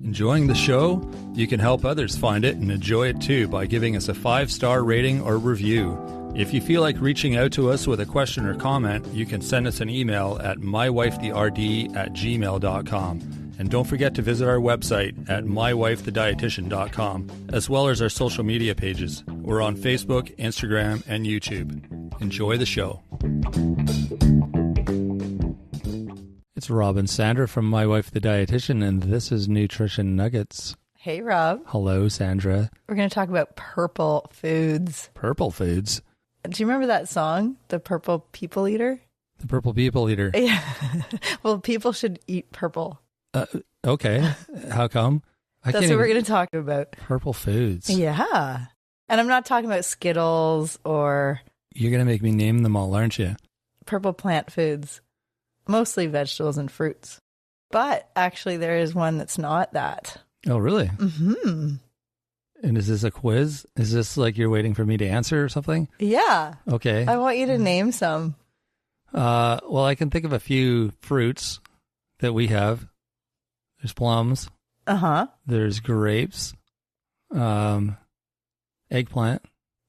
Enjoying the show? You can help others find it and enjoy it too by giving us a 5-star rating or review. If you feel like reaching out to us with a question or comment, you can send us an email at mywifetherd@gmail.com. And don't forget to visit our website at mywifethedietitian.com, as well as our social media pages. We're on Facebook, Instagram, and YouTube. Enjoy the show. It's Rob and Sandra from My Wife the Dietitian, and this is Nutrition Nuggets. Hey, Rob. Hello, Sandra. We're going to talk about purple foods. Purple foods? Do you remember that song, The Purple People Eater? The Purple People Eater. Yeah. Well, people should eat purple. Okay. How come? That's what we're going to talk about. Purple foods. Yeah. And I'm not talking about Skittles or... You're going to make me name them all, aren't you? Purple plant foods. Mostly vegetables and fruits. But actually, there is one that's not that. Oh, really? Mm-hmm. And is this a quiz? Is this like you're waiting for me to answer or something? Yeah. Okay. I want you to name some. Well, I can think of a few fruits that we have. There's plums. Uh-huh. There's grapes. Eggplant.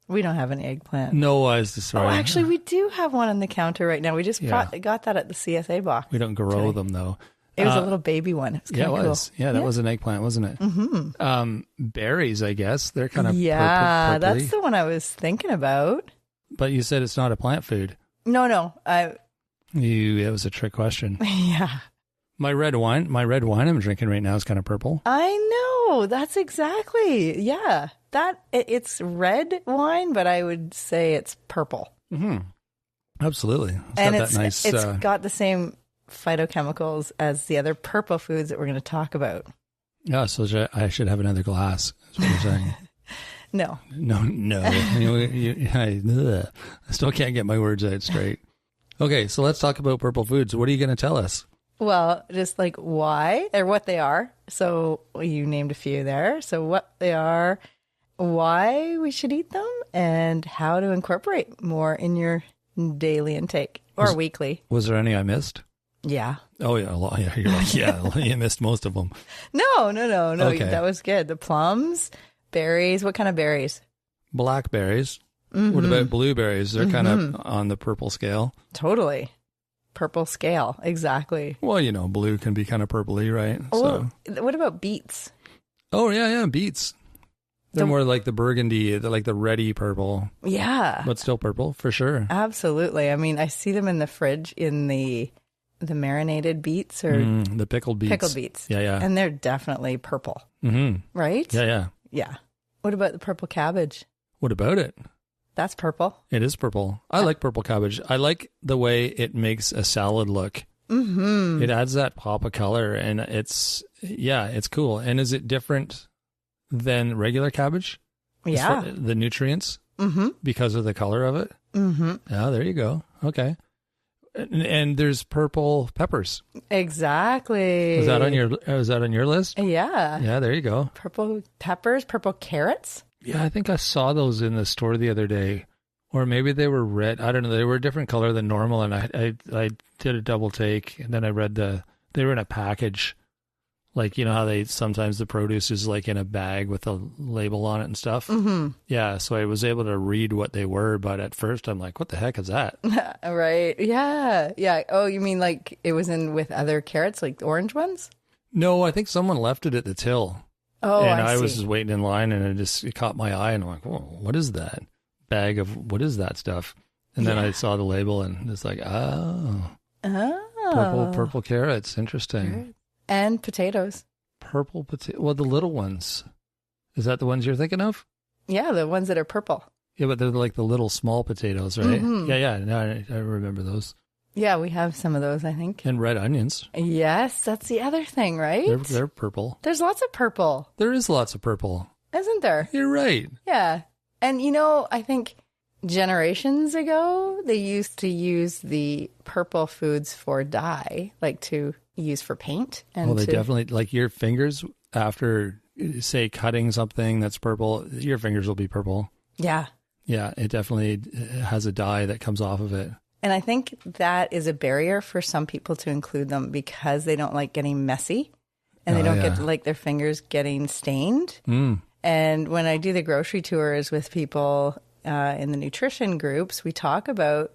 We don't have an eggplant. No, I was just sorry. Oh, actually, we do have one on the counter right now. We just got that at the CSA box. We don't grow them, though. It was a little baby one. It was it was. Cool. Yeah, that was an eggplant, wasn't it? Mm-hmm. Berries, I guess. They're kind of purpley. That's the one I was thinking about. But you said it's not a plant food. No. It was a trick question. Yeah. My red wine I'm drinking right now is kind of purple. I know. That's exactly. Yeah. It's red wine, but I would say it's purple. Mm-hmm. Absolutely. It's got the same phytochemicals as the other purple foods that we're going to talk about. Yeah, so I should have another glass, is what you're saying. No. I still can't get my words out straight. Okay, so let's talk about purple foods. What are you going to tell us? Well, just like why or what they are. So you named a few there. So what they are, why we should eat them, and how to incorporate more in your daily intake or weekly. Was there any I missed? Yeah. Oh, yeah. You're like, yeah, you missed most of them. No. Okay. That was good. The plums, berries. What kind of berries? Blackberries. Mm-hmm. What about blueberries? They're kind of on the purple scale. Totally. Purple scale. Exactly. Well, blue can be kind of purpley, right? Oh, so. What about beets? Oh, yeah, beets. They're more like the burgundy, they're like the reddy purple. Yeah. But still purple, for sure. Absolutely. I mean, I see them in the fridge in the marinated beets or... the pickled beets. Pickled beets. Yeah. And they're definitely purple. Mm-hmm. Right? Yeah. What about the purple cabbage? What about it? That's purple. It is purple. I like purple cabbage. I like the way it makes a salad look. Mm-hmm. It adds that pop of color, and it's cool. And is it different than regular cabbage? Yeah. The nutrients? Mm-hmm. Because of the color of it? Mm-hmm. Oh, there you go. Okay. And there's purple peppers. Exactly. Is that on your list? Yeah. Yeah, there you go. Purple peppers, purple carrots. Yeah, I think I saw those in the store the other day. Or maybe they were red. I don't know. They were a different color than normal, and I did a double take, and then I read they were in a package. Like, how sometimes the produce is like in a bag with a label on it and stuff. Mm-hmm. Yeah, so I was able to read what they were, but at first I'm like, what the heck is that? Right. Yeah. Yeah. Oh, you mean like it was in with other carrots, like the orange ones? No, I think someone left it at the till. Oh, and I see. was just waiting in line, and it caught my eye, and I'm like, whoa, what is that? Bag of, what is that stuff? And then I saw the label, and it's like, purple carrots. Interesting. And potatoes. Purple potato. Well, the little ones. Is that the ones you're thinking of? Yeah, the ones that are purple. Yeah, but they're like the little small potatoes, right? Mm-hmm. Yeah. No, I remember those. Yeah, we have some of those, I think. And red onions. Yes, that's the other thing, right? They're purple. There's lots of purple. There is lots of purple. Isn't there? You're right. Yeah. And I think generations ago, they used to use the purple foods for dye, like to use for paint. And they definitely, like your fingers, after, say, cutting something that's purple, your fingers will be purple. Yeah. Yeah, it definitely has a dye that comes off of it. And I think that is a barrier for some people to include them because they don't like getting messy. and they don't get like their fingers getting stained. And when I do the grocery tours with people in the nutrition groups, we talk about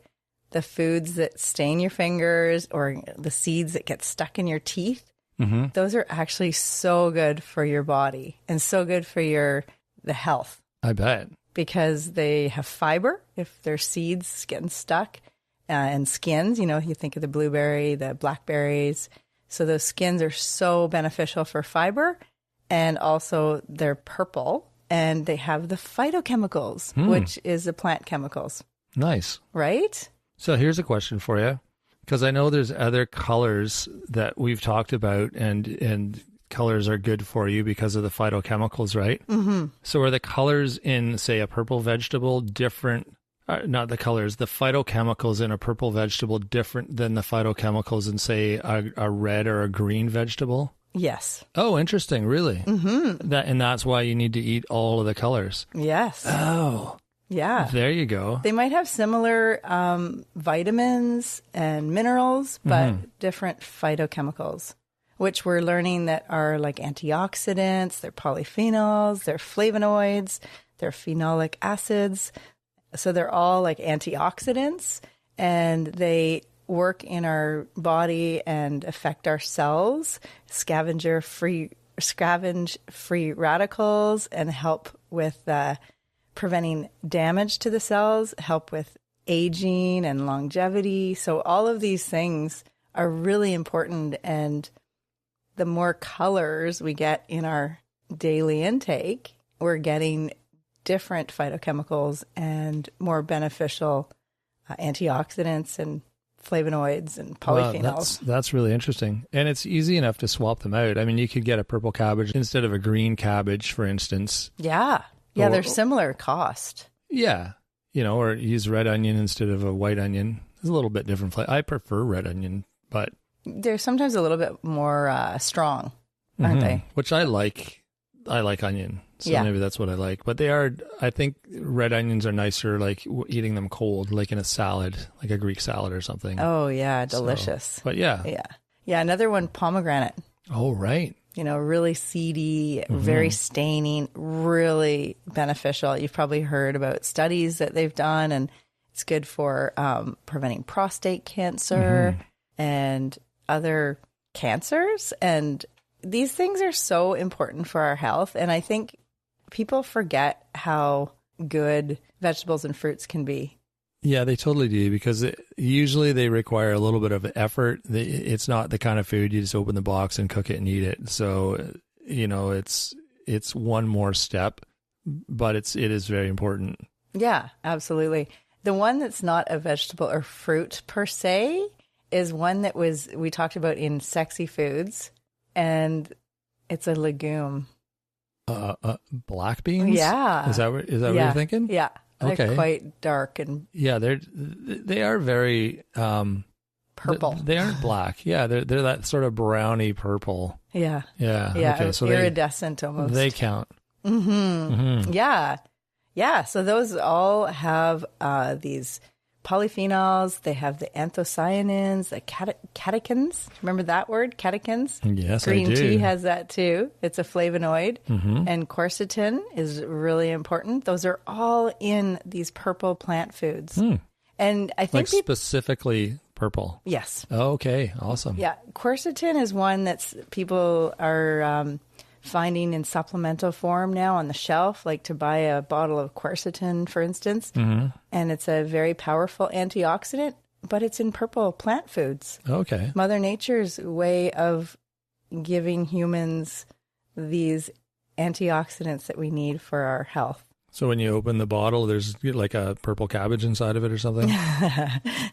the foods that stain your fingers or the seeds that get stuck in your teeth. Those are actually so good for your body and so good for the health. I bet. Because they have fiber, if they're seeds getting stuck, and skins. You think of the blueberry, the blackberries. So those skins are so beneficial for fiber, and also they're purple, and they have the phytochemicals, which is the plant chemicals. Nice. Right? So here's a question for you, because I know there's other colors that we've talked about, and colors are good for you because of the phytochemicals, right? So are the colors in, say, a purple vegetable different? Not the colors, the phytochemicals in a purple vegetable different than the phytochemicals in, say, a red or a green vegetable? Yes. Oh, interesting. Really? And that's why you need to eat all of the colors. Yes. Oh. Yeah. There you go. They might have similar vitamins and minerals, but different phytochemicals, which we're learning that are like antioxidants, they're polyphenols, they're flavonoids, they're phenolic acids. So they're all like antioxidants, and they work in our body and affect our cells, scavenge free radicals, and help with preventing damage to the cells, help with aging and longevity. So all of these things are really important, and the more colors we get in our daily intake, we're getting different phytochemicals and more beneficial antioxidants and flavonoids and polyphenols. Wow, that's really interesting. And it's easy enough to swap them out. I mean, you could get a purple cabbage instead of a green cabbage, for instance. Yeah. Yeah, they're similar cost. Yeah. Or use red onion instead of a white onion. It's a little bit different flavor. I prefer red onion, but they're sometimes a little bit more strong, aren't they? Which I like. I like onion. So maybe that's what I like. But I think red onions are nicer, like eating them cold, like in a salad, like a Greek salad or something. Oh, yeah. Delicious. So, but yeah. Yeah. Yeah. Another one, pomegranate. Oh, right. Really seedy, very staining, really beneficial. You've probably heard about studies that they've done, and it's good for preventing prostate cancer and other cancers. And these things are so important for our health. And I think people forget how good vegetables and fruits can be. Yeah, they totally do, because usually they require a little bit of effort. It's not the kind of food you just open the box and cook it and eat it. So, it's one more step, but it is very important. Yeah, absolutely. The one that's not a vegetable or fruit per se is one that we talked about in Sexy Foods, and it's a legume. Black beans? Yeah. Is that what you're thinking? Yeah. Okay. They're quite dark and they are very purple. They aren't black. Yeah, they're that sort of browny purple. Yeah. Yeah. Yeah. Okay. So iridescent almost. They count. Yeah. Yeah. So those all have these polyphenols. They have the anthocyanins, the catechins. Remember that word, catechins? Yes, Green I do. tea has that too. It's a flavonoid. And quercetin is really important. Those are all in these purple plant foods. And I think specifically purple. Yes. Oh, okay. Awesome. Yeah. Quercetin is one that's people are finding in supplemental form now on the shelf, like to buy a bottle of quercetin, for instance. And it's a very powerful antioxidant, but it's in purple plant foods. Okay. Mother Nature's way of giving humans these antioxidants that we need for our health. So when you open the bottle, there's like a purple cabbage inside of it or something?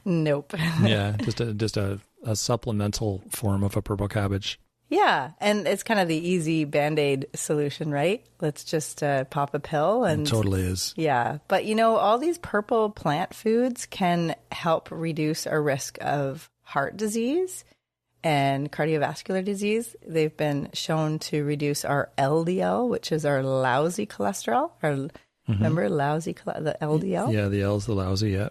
Nope. Yeah, just a supplemental form of a purple cabbage. Yeah, and it's kind of the easy Band-Aid solution, right? Let's just pop a pill. And it totally is. Yeah, but all these purple plant foods can help reduce our risk of heart disease and cardiovascular disease. They've been shown to reduce our LDL, which is our lousy cholesterol. Remember the LDL? Yeah, the L's the lousy, yeah.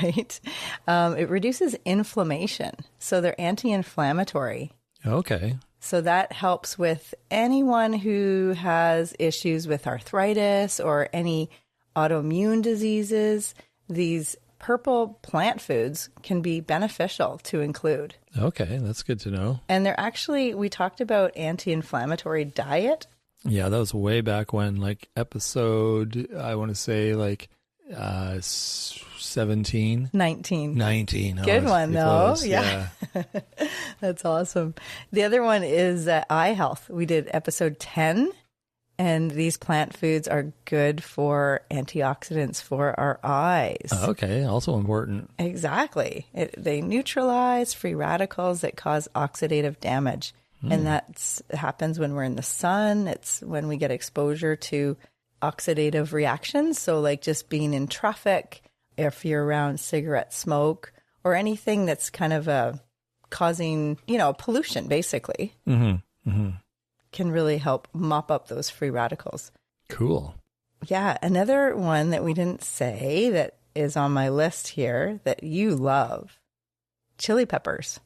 Right. It reduces inflammation, so they're anti-inflammatory. Okay. So that helps with anyone who has issues with arthritis or any autoimmune diseases. These purple plant foods can be beneficial to include. Okay, that's good to know. And they're actually, we talked about anti-inflammatory diet. Yeah, that was way back when, like episode, I want to say like 17? 19. 19. Good one, though. Close. Yeah. That's awesome. The other one is eye health. We did episode 10, and these plant foods are good for antioxidants for our eyes. Okay, also important. Exactly. They neutralize free radicals that cause oxidative damage. And that happens when we're in the sun. It's when we get exposure to oxidative reactions. So like just being in traffic, if you're around cigarette smoke or anything that's kind of causing, pollution basically, can really help mop up those free radicals. Cool. Yeah. Another one that we didn't say that is on my list here that you love, chili peppers.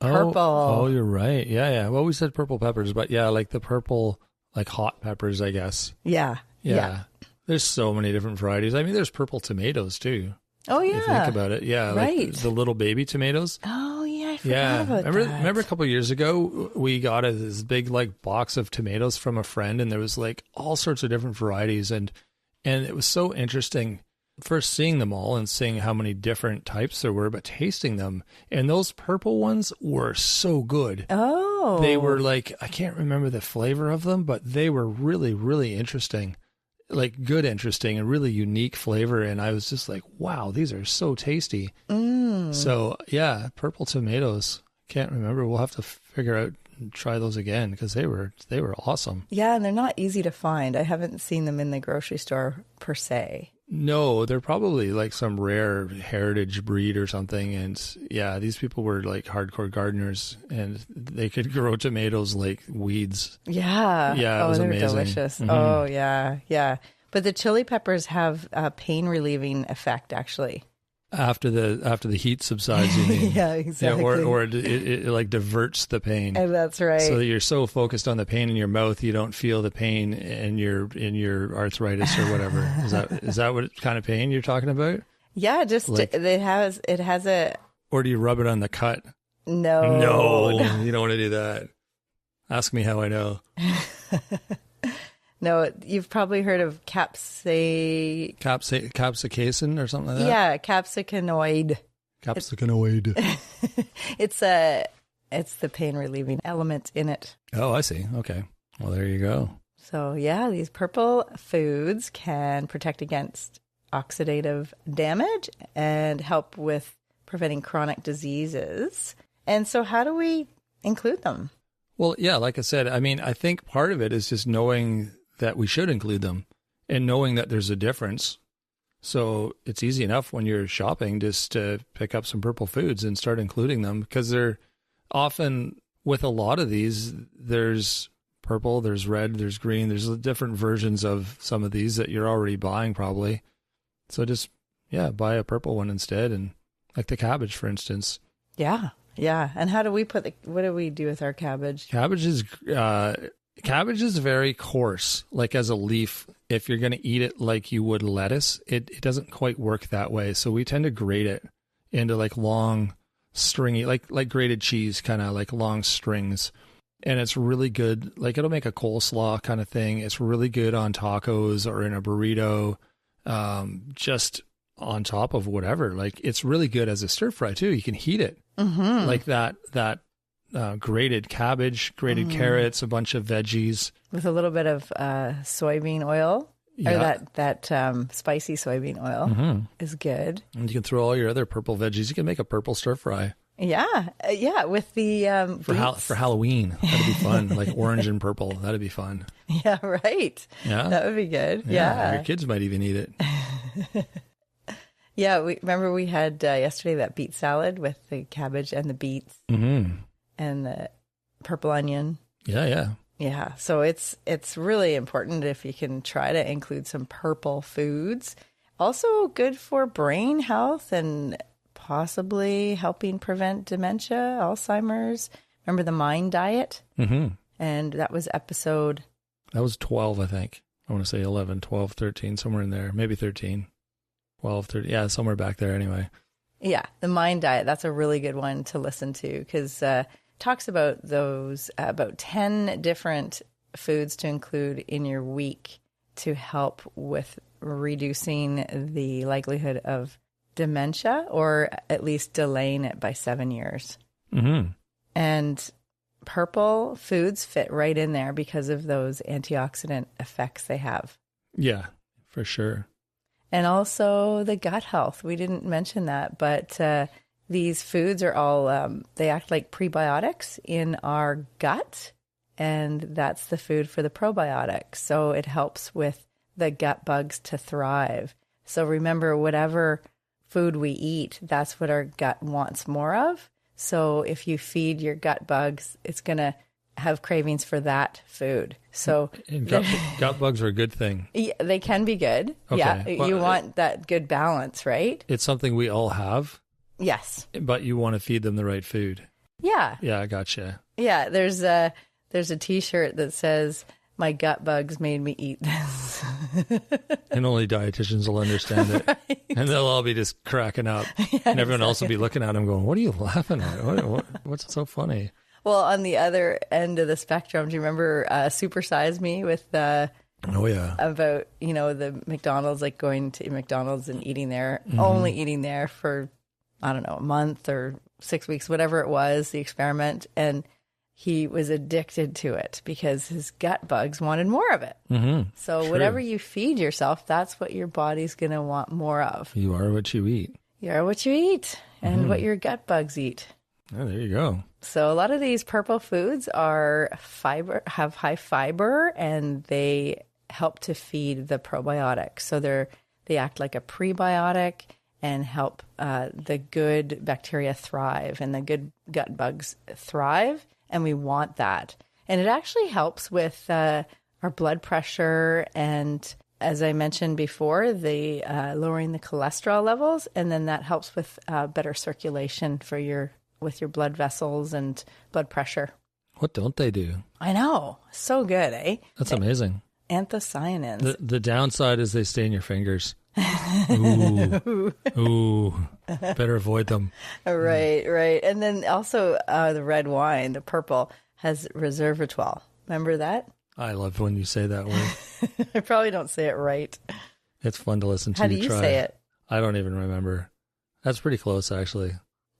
Purple. Oh, you're right. Yeah. Well, we said purple peppers, but yeah, like the purple, like hot peppers, I guess. Yeah. There's so many different varieties. I mean, there's purple tomatoes too. Oh, yeah. If you think about it. Yeah. Right. Like the little baby tomatoes. Oh, yeah. I forgot about that. Remember a couple of years ago, we got this big like box of tomatoes from a friend, and there was like all sorts of different varieties. And it was so interesting first seeing them all and seeing how many different types there were, but tasting them. And those purple ones were so good. Oh. They were like, I can't remember the flavor of them, but they were really, really interesting. Like good, interesting, and really unique flavor. And I was just like, wow, these are so tasty. So yeah, purple tomatoes. Can't remember. We'll have to figure out and try those again because they were awesome. Yeah, and they're not easy to find. I haven't seen them in the grocery store per se. No, they're probably like some rare heritage breed or something. And yeah, these people were like hardcore gardeners and they could grow tomatoes like weeds. Yeah. Yeah, it was they're amazing. Delicious. Mm-hmm. Oh, yeah. Yeah. But the chili peppers have a pain relieving effect, actually. After the heat subsides, you mean? Yeah, exactly. Yeah, or it like diverts the pain. And that's right. So that you're so focused on the pain in your mouth, you don't feel the pain in your arthritis or whatever. Is that what kind of pain you're talking about? Yeah, just like, it has a. Or do you rub it on the cut? No, you don't want to do that. Ask me how I know. No, you've probably heard of capsaicin or something like that? Yeah, capsicanoid. Capsicanoid. It's the pain relieving element in it. Oh, I see. Okay. Well, there you go. So yeah, these purple foods can protect against oxidative damage and help with preventing chronic diseases. And so how do we include them? Well, yeah, like I said, I mean, I think part of it is just knowing that we should include them and knowing that there's a difference. So it's easy enough when you're shopping just to pick up some purple foods and start including them because they're often, with a lot of these, there's purple, there's red, there's green, there's different versions of some of these that you're already buying probably. So just, yeah, buy a purple one instead. And like the cabbage, for instance. Yeah. Yeah. And how do we what do we do with our cabbage? Cabbage is very coarse, like as a leaf. If you're going to eat it like you would lettuce, it doesn't quite work that way. So we tend to grate it into like long, stringy, like grated cheese, kind of like long strings. And it's really good. Like it'll make a coleslaw kind of thing. It's really good on tacos or in a burrito, just on top of whatever. Like it's really good as a stir fry too. You can heat it like that grated cabbage, grated carrots, a bunch of veggies with a little bit of soybean oil. Yeah. Or that spicy soybean oil is good. And you can throw all your other purple veggies. You can make a purple stir fry. Yeah. Yeah. With the for Halloween. That'd be fun. Like orange and purple. That'd be fun. Yeah, right. Yeah. That would be good. Yeah. Your kids might even eat it. Yeah. Remember we had yesterday that beet salad with the cabbage and the beets and the purple onion. Yeah. Yeah. So it's really important if you can try to include some purple foods. Also good for brain health and possibly helping prevent dementia, Alzheimer's. Remember the Mind Diet? Mm-hmm. And that was episode... That was 12, I think. I want to say 11, 12, 13, somewhere in there. Maybe 13, 12, 13. Yeah, somewhere back there anyway. Yeah, the Mind Diet. That's a really good one to listen to because talks about those, about 10 different foods to include in your week to help with reducing the likelihood of dementia or at least delaying it by 7 years. Mm-hmm. And purple foods fit right in there because of those antioxidant effects they have. Yeah, for sure. And also the gut health. We didn't mention that, but these foods are all, they act like prebiotics in our gut. And that's the food for the probiotics. So it helps with the gut bugs to thrive. So remember, whatever food we eat, that's what our gut wants more of. So if you feed your gut bugs, it's going to have cravings for that food. So and gut bugs are a good thing. Yeah, they can be good. Okay. Yeah, Well, you want that good balance, right? It's something we all have, Yes. but you want to feed them the right food. Yeah. Yeah, I gotcha. Yeah, there's a T-shirt that says, "My gut bugs made me eat this." And only dietitians will understand it. Right. And they'll all be just cracking up. Yeah, and everyone else will be looking at them going, what are you laughing at? What's so funny? Well, on the other end of the spectrum, do you remember Super Size Me with Oh, yeah. about, the McDonald's, like going to McDonald's and eating there, only eating there for, I don't know, a month or 6 weeks, whatever it was, the experiment. And he was addicted to it because his gut bugs wanted more of it. Mm-hmm. So True. whatever you feed yourself, that's what your body's going to want more of. You are what you eat. You are what you eat and what your gut bugs eat. Oh, there you go. So a lot of these purple foods are have high fiber, and they help to feed the probiotics. So they act like a prebiotic and help the good bacteria thrive and the good gut bugs thrive. And we want that. And it actually helps with our blood pressure and, as I mentioned before, the lowering the cholesterol levels. And then that helps with better circulation with your blood vessels and blood pressure. What don't they do? I know. So good, eh? That's amazing. Anthocyanins. The downside is they stay in your fingers. Ooh. Better avoid them. Right. And then also the red wine, the purple, has resveratrol. Remember that? I love when you say that word. I probably don't say it right. It's fun to listen to. How do you try. say it? I don't even remember. That's pretty close, actually.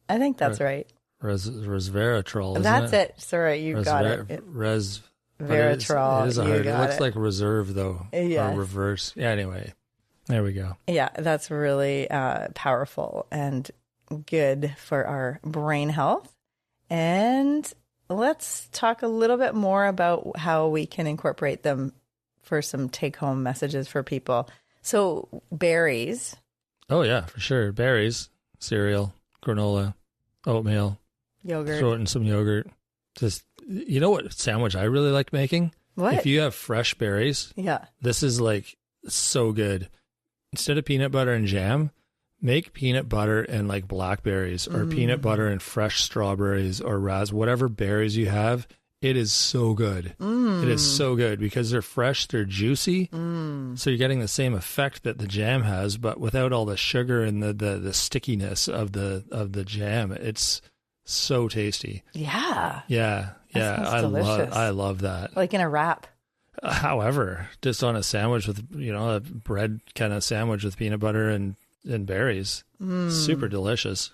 I think that's right. Resveratrol, isn't That's it. Sorry, you got it. Resveratrol. It is a hard. It looks like reserve, though. Yes. Or reverse. Yeah, anyway. There we go. Yeah, that's really powerful and good for our brain health. And let's talk a little bit more about how we can incorporate them for some take-home messages for people. So berries. Oh, yeah, for sure. Berries, cereal, granola, oatmeal. Yogurt. Throw it in some yogurt. Just, you know what sandwich I really like making? What? If you have fresh berries, Yeah. this is like so good. Instead of peanut butter and jam, make peanut butter and like blackberries or peanut butter and fresh strawberries or whatever berries you have. It is so good. It is so good because they're fresh, they're juicy. So you're getting the same effect that the jam has, but without all the sugar and the stickiness of the jam. It's so tasty. Yeah. Yeah. That Yeah. sounds delicious. I love that. Like in a wrap. However, just on a sandwich with, a bread kind of sandwich with peanut butter and berries. Super delicious.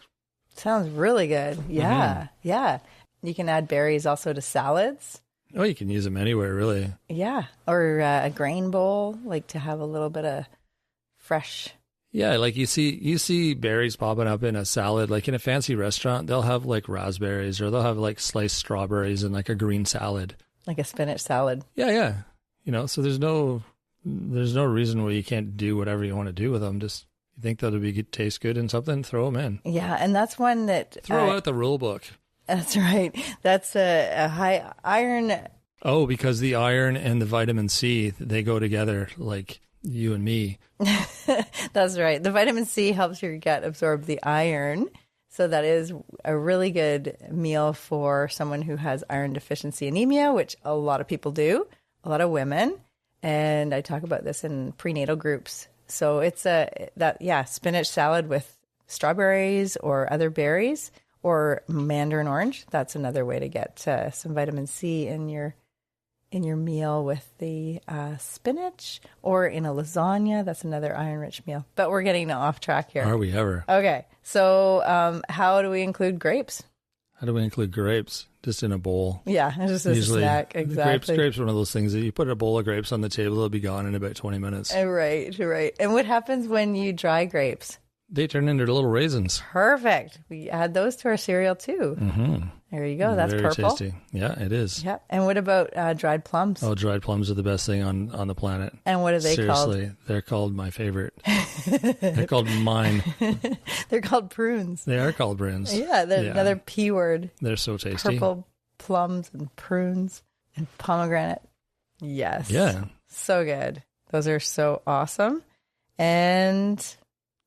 Sounds really good. Yeah. Yeah. You can add berries also to salads. Oh, you can use them anywhere, really. Yeah. Or a grain bowl, like to have a little bit of fresh. Yeah, like you see berries popping up in a salad, like in a fancy restaurant, they'll have like raspberries or they'll have like sliced strawberries in like a green salad. Like a spinach salad. Yeah. So there's no reason why you can't do whatever you want to do with them. Just you think that'll taste good in something, throw them in. Yeah, and that's one that Throw out the rule book. That's right. That's a high iron. Oh, because the iron and the vitamin C, they go together like you and me. That's right. The vitamin C helps your gut absorb the iron. So that is a really good meal for someone who has iron deficiency anemia, which a lot of people do, a lot of women. And I talk about this in prenatal groups. So it's spinach salad with strawberries or other berries or mandarin orange. That's another way to get some vitamin C in your meal with the spinach, or in a lasagna. That's another iron-rich meal. But we're getting off track here. Are we ever? Okay. So how do we include grapes? How do we include grapes? Just in a bowl. Yeah, just as a snack. Exactly. Grapes are one of those things that you put a bowl of grapes on the table, they'll be gone in about 20 minutes. Right. And what happens when you dry grapes? They turn into little raisins. Perfect. We add those to our cereal too. Mm-hmm. There you go. That's very purple. Tasty. Yeah, it is. Yeah. And what about dried plums? Oh, dried plums are the best thing on the planet. And what are they called? Seriously, they're called my favorite. They're called mine. They're called prunes. They are called prunes. Yeah, they're another P word. They're so tasty. Purple plums and prunes and pomegranate. Yes. Yeah. So good. Those are so awesome. And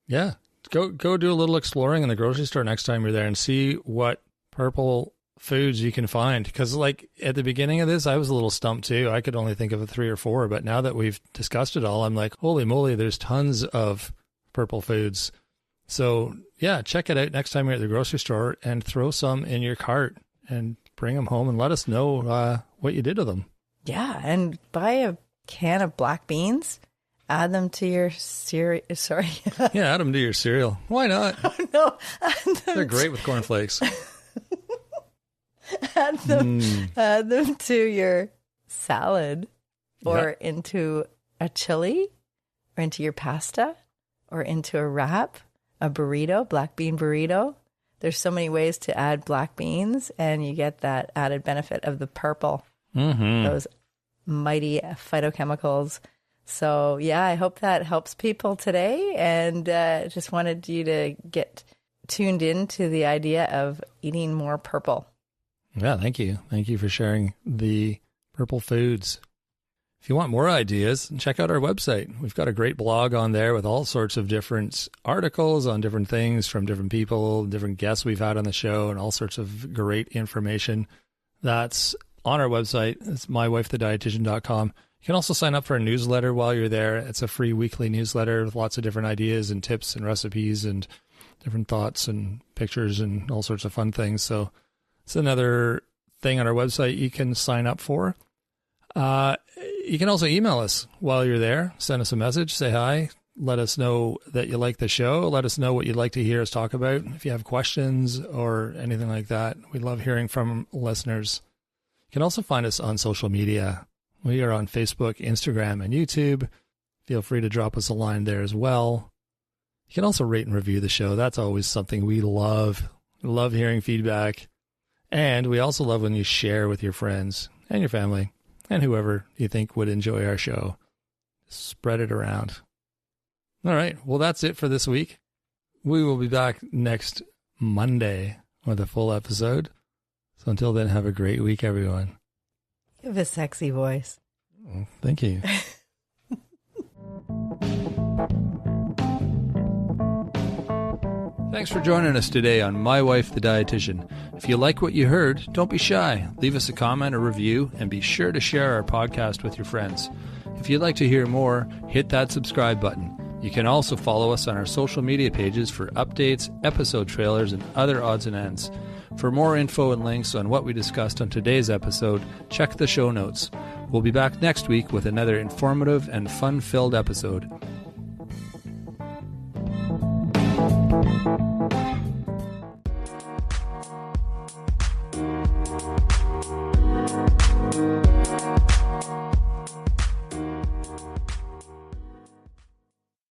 yeah, go do a little exploring in the grocery store next time you're there and see what purple foods you can find. Because like at the beginning of this, I was a little stumped too. I could only think of 3 or 4, but now that we've discussed it all, I'm like, holy moly, there's tons of purple foods. So yeah, check it out next time you're at the grocery store and throw some in your cart and bring them home and let us know what you did with them. Yeah, and buy a can of black beans. Add them to your cereal. Sorry. Yeah, add them to your cereal. Why not? Oh, no. They're great with cornflakes. Add them to your salad, or into a chili, or into your pasta, or into a wrap, a burrito, black bean burrito. There's so many ways to add black beans, and you get that added benefit of the purple, those mighty phytochemicals. So, yeah, I hope that helps people today, and just wanted you to get tuned into the idea of eating more purple. Yeah, thank you. Thank you for sharing the purple foods. If you want more ideas, check out our website. We've got a great blog on there with all sorts of different articles on different things from different people, different guests we've had on the show, and all sorts of great information that's on our website. It's mywifethedietitian.com. You can also sign up for a newsletter while you're there. It's a free weekly newsletter with lots of different ideas and tips and recipes and different thoughts and pictures and all sorts of fun things. So it's another thing on our website you can sign up for. You can also email us while you're there. Send us a message, say hi, let us know that you like the show, let us know what you'd like to hear us talk about. If you have questions or anything like that, we love hearing from listeners. You can also find us on social media. We are on Facebook, Instagram, and YouTube. Feel free to drop us a line there as well. You can also rate and review the show. That's always something we love. We love hearing feedback. And we also love when you share with your friends and your family and whoever you think would enjoy our show. Spread it around. All right. Well, that's it for this week. We will be back next Monday with a full episode. So until then, have a great week, everyone. You have a sexy voice. Oh, thank you. Thanks for joining us today on My Wife the Dietitian. If you like what you heard, don't be shy. Leave us a comment or review, and be sure to share our podcast with your friends. If you'd like to hear more, hit that subscribe button. You can also follow us on our social media pages for updates, episode trailers, and other odds and ends. For more info and links on what we discussed on today's episode, check the show notes. We'll be back next week with another informative and fun-filled episode.